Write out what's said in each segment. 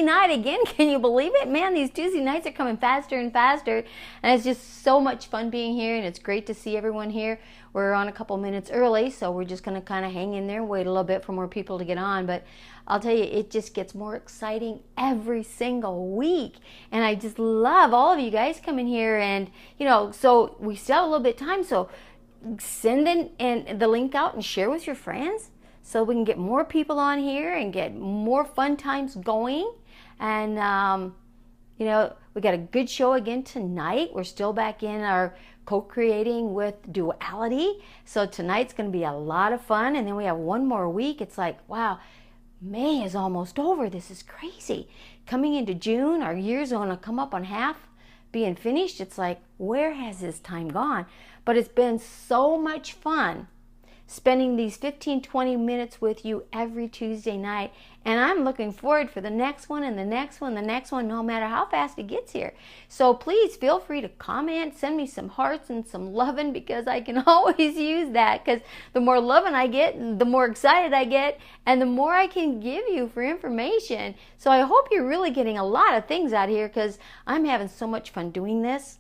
Tuesday night again. Can you believe it? Man, these Tuesday nights are coming faster and faster. And it's just so much fun being here, and it's great to see everyone here. We're on a couple minutes early, so we're just going to kind of hang in there, wait a little bit for more people to get on. But I'll tell you, it just gets more exciting every single week. And I just love all of you guys coming here. And, you know, so we still have a little bit of time, so send in the link out and share with your friends so we can get more people on here and get more fun times going. And you know, we got a good show again tonight. We're still back in our co-creating with duality, so tonight's going to be a lot of fun. And then we have one more week. It's like, wow, May is almost over. This is crazy. Coming into June, our year's going to come up on half being finished. It's like, where has this time gone? But it's been so much fun spending these 15-20 minutes with you every Tuesday night. And I'm looking forward for the next one and the next one, the next one, no matter how fast it gets here. So please feel free to comment, send me some hearts and some loving, because I can always use that, because the more loving I get, the more excited I get, and the more I can give you for information. So I hope you're really getting a lot of things out here, because I'm having so much fun doing this.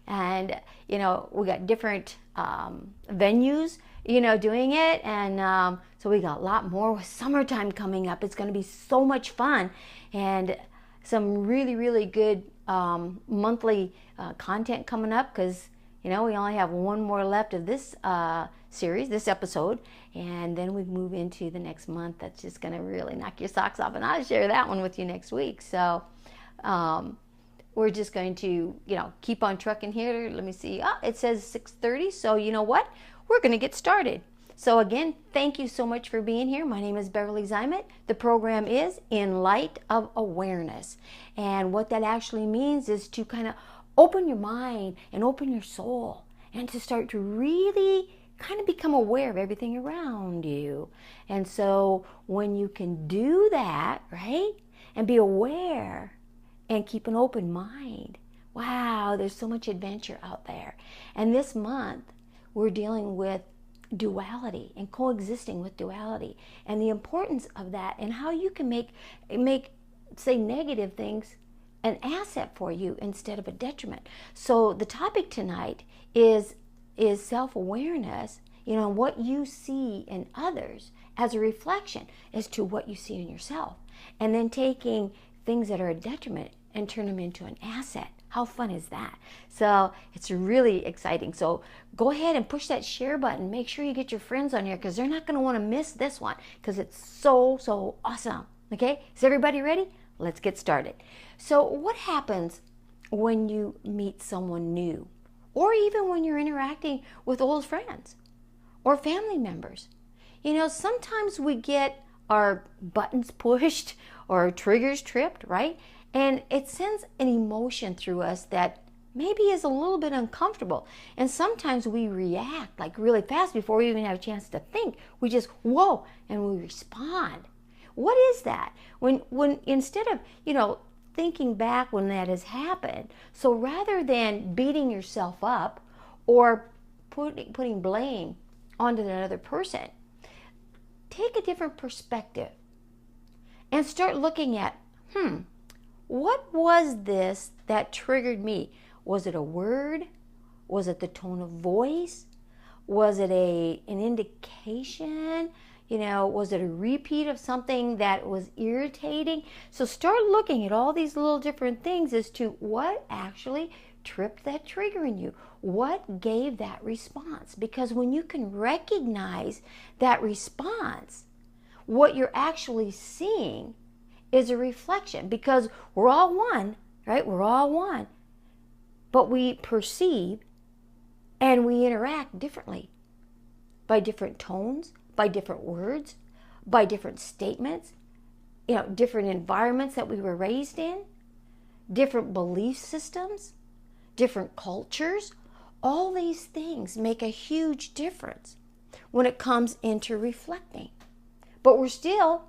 And, you know, we got different venues, you know, doing it. And so we got a lot more with summertime coming up. It's going to be so much fun. And some really, really good monthly content coming up, because, you know, we only have one more left of this series, this episode. And then we move into the next month. That's just going to really knock your socks off. And I'll share that one with you next week. So, we're just going to, you know, keep on trucking here. Let me see. Oh, it says 6:30. So you know what? We're going to get started. So again, thank you so much for being here. My name is Beverly Zeimet. The program is In Light of Awareness. And what that actually means is to kind of open your mind and open your soul, and to start to really kind of become aware of everything around you. And so when you can do that, right, and be aware and keep an open mind, wow, there's so much adventure out there. And this month, we're dealing with duality and coexisting with duality, and the importance of that, and how you can make say negative things an asset for you instead of a detriment. So the topic tonight is self-awareness, you know, what you see in others as a reflection as to what you see in yourself, and then taking things that are a detriment and turn them into an asset. How fun is that? So it's really exciting. So go ahead and push that share button. Make sure you get your friends on here, because they're not going to want to miss this one, because it's so awesome. Okay, is everybody ready? Let's get started. So what happens when you meet someone new, or even when you're interacting with old friends or family members? You know, sometimes we get our buttons pushed or our triggers tripped, right? And it sends an emotion through us that maybe is a little bit uncomfortable. And sometimes we react like really fast before we even have a chance to think. We just, whoa, and we respond. What is that? When instead of, you know, thinking back when that has happened, so rather than beating yourself up or putting blame onto another person, take a different perspective and start looking at, what was this that triggered me? Was it a word? Was it the tone of voice? Was it an indication? You know, was it a repeat of something that was irritating? So start looking at all these little different things as to what actually tripped that trigger in you. What gave that response? Because when you can recognize that response, what you're actually seeing is a reflection, because we're all one, right? We're all one. But we perceive and we interact differently, by different tones, by different words, by different statements, you know, different environments that we were raised in, different belief systems, different cultures. All these things make a huge difference when it comes into reflecting. But we're still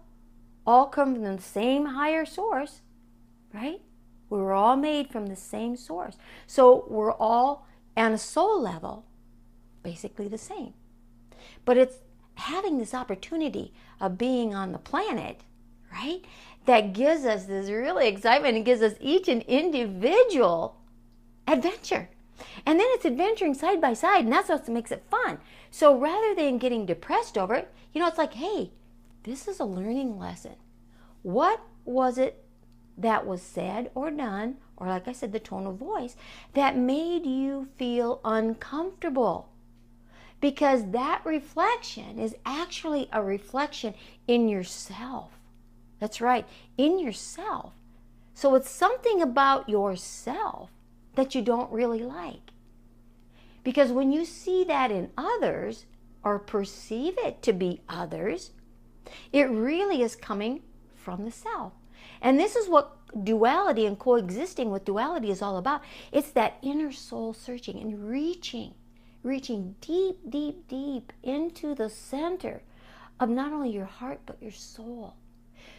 all come from the same higher source, right? We were all made from the same source. So we're all, on a soul level, basically the same. But it's having this opportunity of being on the planet, right, that gives us this really excitement and gives us each an individual adventure. And then it's adventuring side by side, and that's what makes it fun. So rather than getting depressed over it, it's like, hey, this is a learning lesson. What was it that was said or done, or like I said, the tone of voice, that made you feel uncomfortable? Because that reflection is actually a reflection in yourself. That's right, in yourself. So it's something about yourself that you don't really like. Because when you see that in others, or perceive it to be others, it really is coming from the self. And this is what duality and coexisting with duality is all about. It's that inner soul searching and reaching deep, deep, deep into the center of not only your heart, but your soul.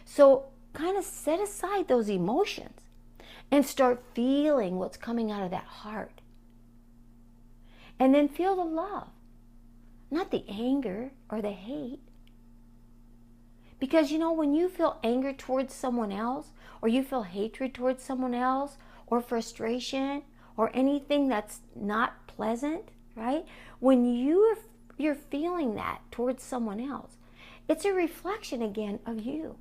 So kind of set aside those emotions and start feeling what's coming out of that heart. And then feel the love, not the anger or the hate. Because when you feel anger towards someone else, or you feel hatred towards someone else, or frustration, or anything that's not pleasant, right? When you're feeling that towards someone else, it's a reflection again of you.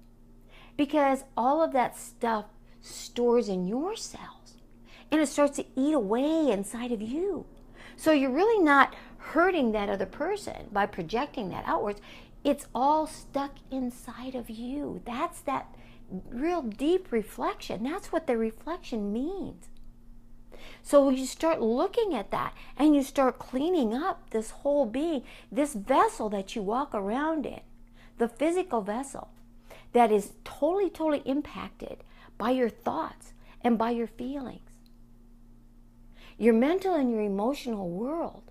Because all of that stuff stores in your cells, and it starts to eat away inside of you. So you're really not hurting that other person by projecting that outwards. It's all stuck inside of you. That's that real deep reflection. That's what the reflection means. So you start looking at that, and you start cleaning up this whole being, this vessel that you walk around in, the physical vessel that is totally, totally impacted by your thoughts and by your feelings. Your mental and your emotional world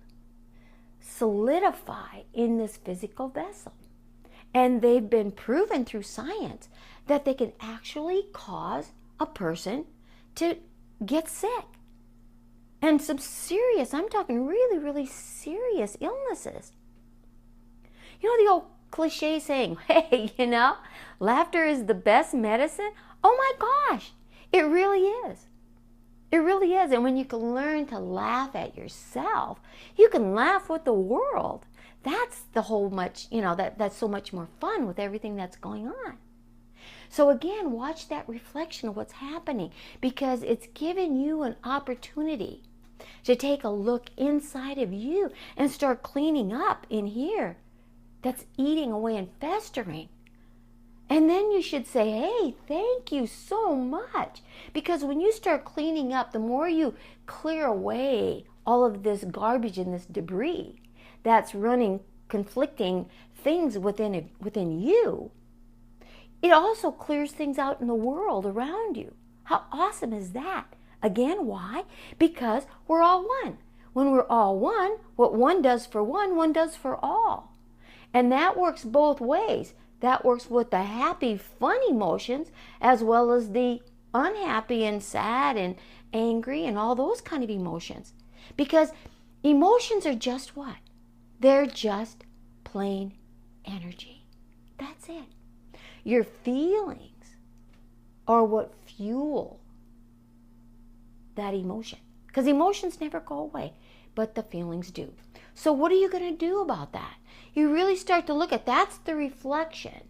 solidify in this physical vessel. And they've been proven through science that they can actually cause a person to get sick. And some serious, I'm talking really, really serious illnesses. The old cliche saying, hey, laughter is the best medicine. Oh my gosh, it really is. It really is. And when you can learn to laugh at yourself, you can laugh with the world. That's the whole much, that's so much more fun with everything that's going on. So again, watch that reflection of what's happening, because it's given you an opportunity to take a look inside of you and start cleaning up in here that's eating away and festering. And then you should say, hey, thank you so much. Because when you start cleaning up, the more you clear away all of this garbage and this debris that's running conflicting things within you, it also clears things out in the world around you. How awesome is that? Again, why? Because we're all one. When we're all one, what one does for one does for all. And that works both ways. That works with the happy, fun emotions, as well as the unhappy and sad and angry and all those kind of emotions. Because emotions are just what? They're just plain energy. That's it. Your feelings are what fuel that emotion. Because emotions never go away, but the feelings do. So what are you going to do about that? You really start to look at, that's the reflection,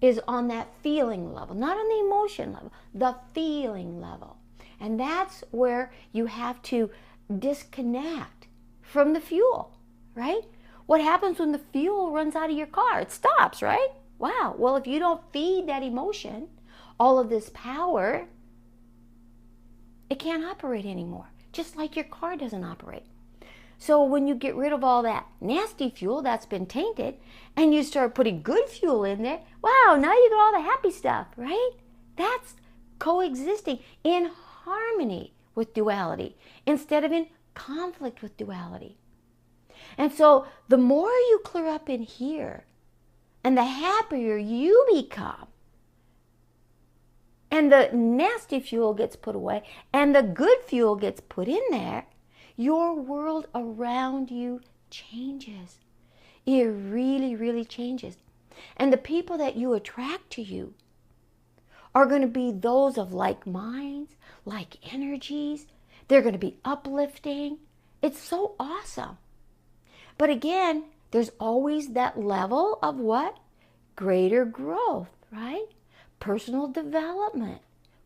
is on that feeling level, not on the emotion level, the feeling level. And that's where you have to disconnect from the fuel, right? What happens when the fuel runs out of your car? It stops, right? Wow. Well, if you don't feed that emotion all of this power, it can't operate anymore, just like your car doesn't operate. So when you get rid of all that nasty fuel that's been tainted and you start putting good fuel in there, wow, now you got all the happy stuff, right? That's coexisting in harmony with duality instead of in conflict with duality. And so the more you clear up in here and the happier you become, and the nasty fuel gets put away and the good fuel gets put in there, your world around you changes. It really, really changes. And the people that you attract to you are going to be those of like minds, like energies. They're going to be uplifting. It's so awesome. But again, there's always that level of what? Greater growth, right? Personal development.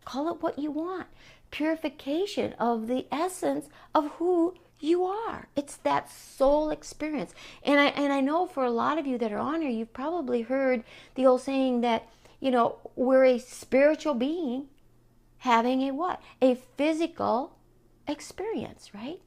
Call it what you want. Purification of the essence of who you are. It's that soul experience. And I know for a lot of you that are on here, you've probably heard the old saying that, we're a spiritual being having a what? A physical experience, right?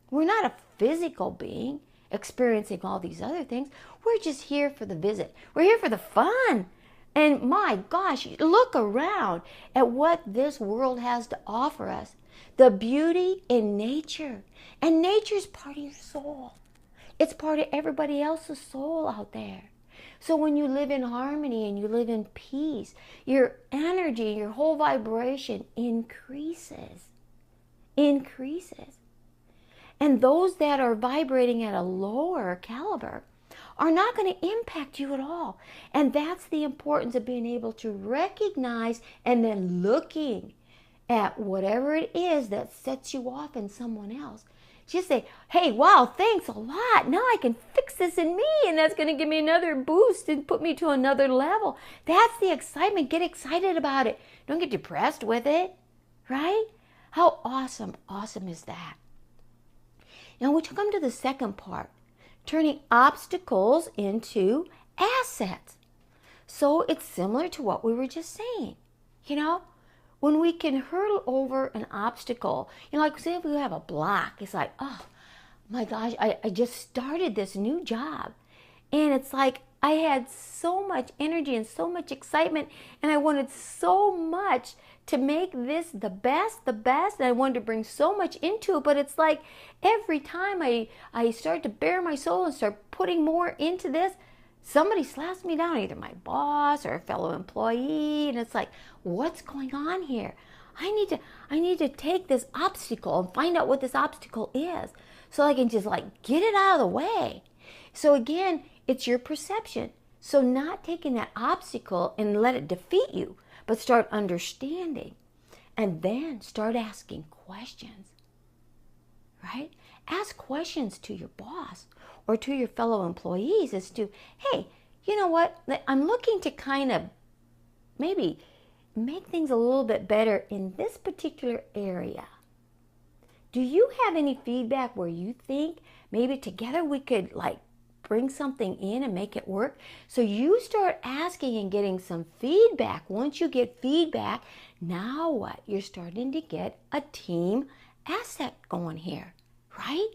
We're not a physical being experiencing all these other things. We're just here for the visit. We're here for the fun. And my gosh, look around at what this world has to offer us. The beauty in nature. And nature's part of your soul. It's part of everybody else's soul out there. So when you live in harmony and you live in peace, your energy, your whole vibration increases. Increases. And those that are vibrating at a lower caliber are not going to impact you at all. And that's the importance of being able to recognize and then looking at whatever it is that sets you off in someone else. Just say, hey, wow, thanks a lot. Now I can fix this in me, and that's going to give me another boost and put me to another level. That's the excitement. Get excited about it. Don't get depressed with it, right? How awesome is that? Now we come to the second part, turning obstacles into assets. So it's similar to what we were just saying. When we can hurdle over an obstacle, like say if we have a block, it's like, oh my gosh, I just started this new job. And it's like I had so much energy and so much excitement, and I wanted so much to make this the best, and I wanted to bring so much into it, but it's like every time I start to bare my soul and start putting more into this, somebody slaps me down, either my boss or a fellow employee, and it's like, what's going on here? I need to take this obstacle and find out what this obstacle is so I can just get it out of the way. So again, it's your perception. So not taking that obstacle and let it defeat you, but start understanding and then start asking questions, right? Ask questions to your boss or to your fellow employees as to, hey, you know what? I'm looking to kind of maybe make things a little bit better in this particular area. Do you have any feedback where you think maybe together we could bring something in and make it work? So you start asking and getting some feedback. Once you get feedback, now what? You're starting to get a team asset going here, right?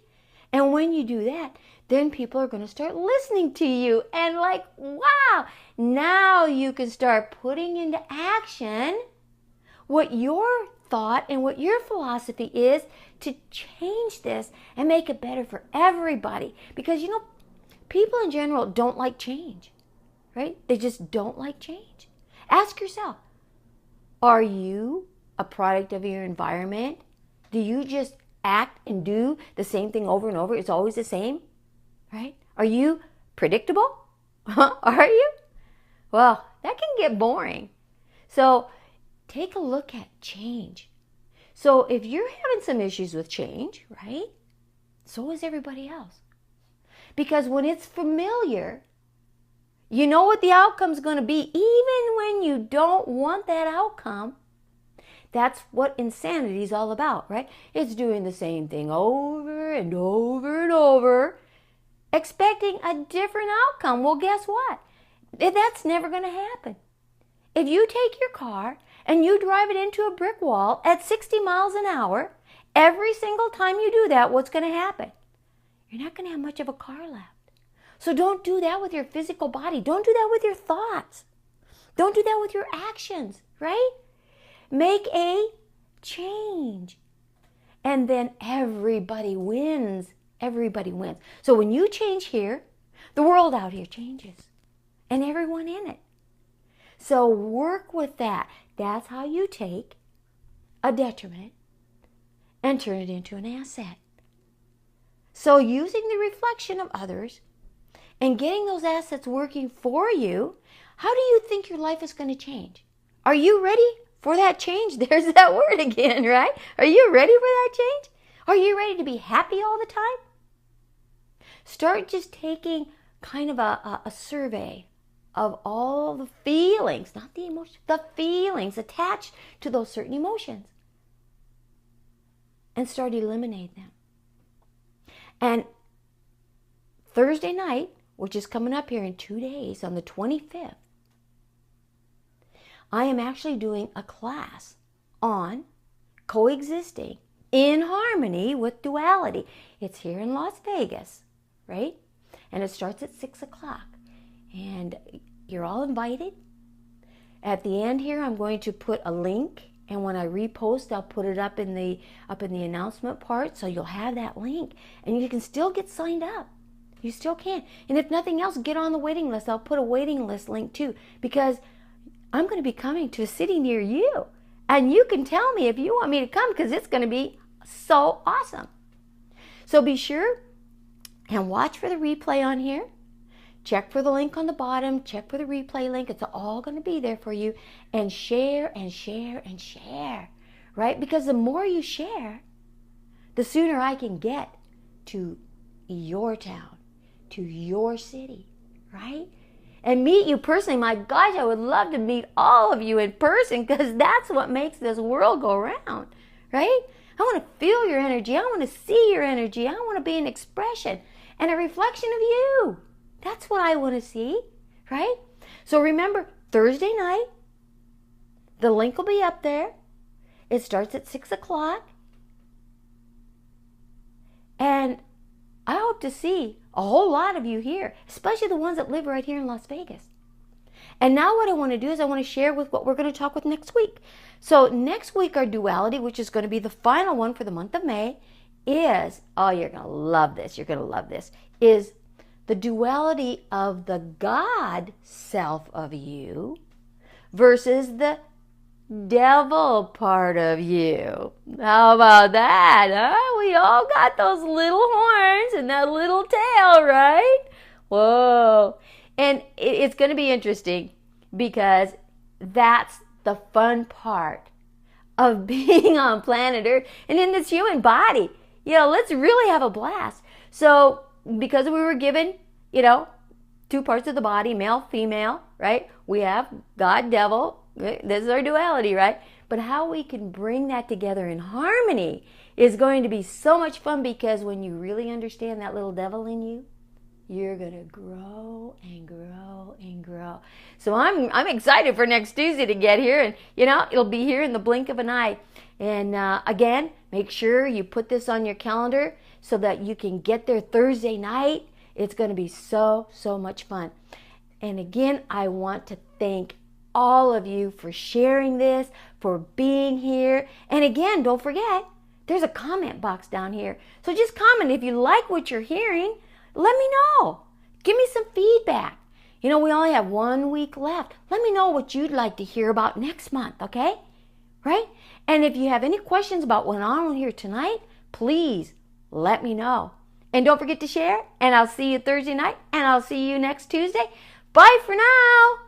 And when you do that, then people are going to start listening to you and wow, now you can start putting into action what your thought and what your philosophy is to change this and make it better for everybody. Because people in general don't like change, right? They just don't like change. Ask yourself, are you a product of your environment? Do you just act and do the same thing over and over? It's always the same, right? Are you predictable? Are you? Well, that can get boring. So take a look at change. So if you're having some issues with change, right? So is everybody else. Because when it's familiar, you know what the outcome's going to be, even when you don't want that outcome. That's what insanity is all about, right? It's doing the same thing over and over and over, expecting a different outcome. Well, guess what? That's never going to happen. If you take your car and you drive it into a brick wall at 60 miles an hour, every single time you do that, what's going to happen? You're not going to have much of a car left. So don't do that with your physical body. Don't do that with your thoughts. Don't do that with your actions, right? Make a change. And then everybody wins. Everybody wins. So when you change here, the world out here changes. And everyone in it. So work with that. That's how you take a detriment and turn it into an asset. So using the reflection of others and getting those assets working for you, how do you think your life is going to change? Are you ready for that change? There's that word again, right? Are you ready for that change? Are you ready to be happy all the time? Start just taking kind of a survey of all the feelings, not the emotions, the feelings attached to those certain emotions. And start eliminating them. And Thursday night, which is coming up here in 2 days on the 25th, I am actually doing a class on coexisting in harmony with duality. It's here in Las Vegas, right? And it starts at 6 o'clock. And you're all invited. At the end here, I'm going to put a link. And when I repost, I'll put it up in the announcement part. So you'll have that link. And you can still get signed up. You still can. And if nothing else, get on the waiting list. I'll put a waiting list link too. Because I'm going to be coming to a city near you. And you can tell me if you want me to come, because it's going to be so awesome. So be sure and watch for the replay on here. Check for the link on the bottom. Check for the replay link. It's all going to be there for you. And share and share and share. Right? Because the more you share, the sooner I can get to your town, to your city. Right? And meet you personally. My gosh, I would love to meet all of you in person, because that's what makes this world go round, right? I want to feel your energy. I want to see your energy. I want to be an expression and a reflection of you. That's what I want to see, right? So remember, Thursday night, the link will be up there. It starts at 6 o'clock. And I hope to see a whole lot of you here, especially the ones that live right here in Las Vegas. And now what I want to do is I want to share with what we're going to talk with next week. So next week, our duality, which is going to be the final one for the month of May, is, oh, you're going to love this, you're going to love this, is the duality of the God self of you versus the devil part of you. How about that, huh? We all got those little horns and that little tail, right? Whoa. And it's going to be interesting, because that's the fun part of being on planet Earth and in this human body. Let's really have a blast. So because we were given, two parts of the body, male, female, right? We have God, devil. This is our duality, right? But how we can bring that together in harmony is going to be so much fun, because when you really understand that little devil in you, you're going to grow and grow and grow. So I'm excited for next Tuesday to get here, and it'll be here in the blink of an eye. And again, make sure you put this on your calendar so that you can get there Thursday night. It's going to be so much fun. And again, I want to thank all of you for sharing this, for being here. And again, don't forget, there's a comment box down here. So just comment if you like what you're hearing. Let me know. Give me some feedback. We only have 1 week left. Let me know what you'd like to hear about next month, okay? Right? And if you have any questions about what went on here tonight, please let me know. And don't forget to share. And I'll see you Thursday night. And I'll see you next Tuesday. Bye for now.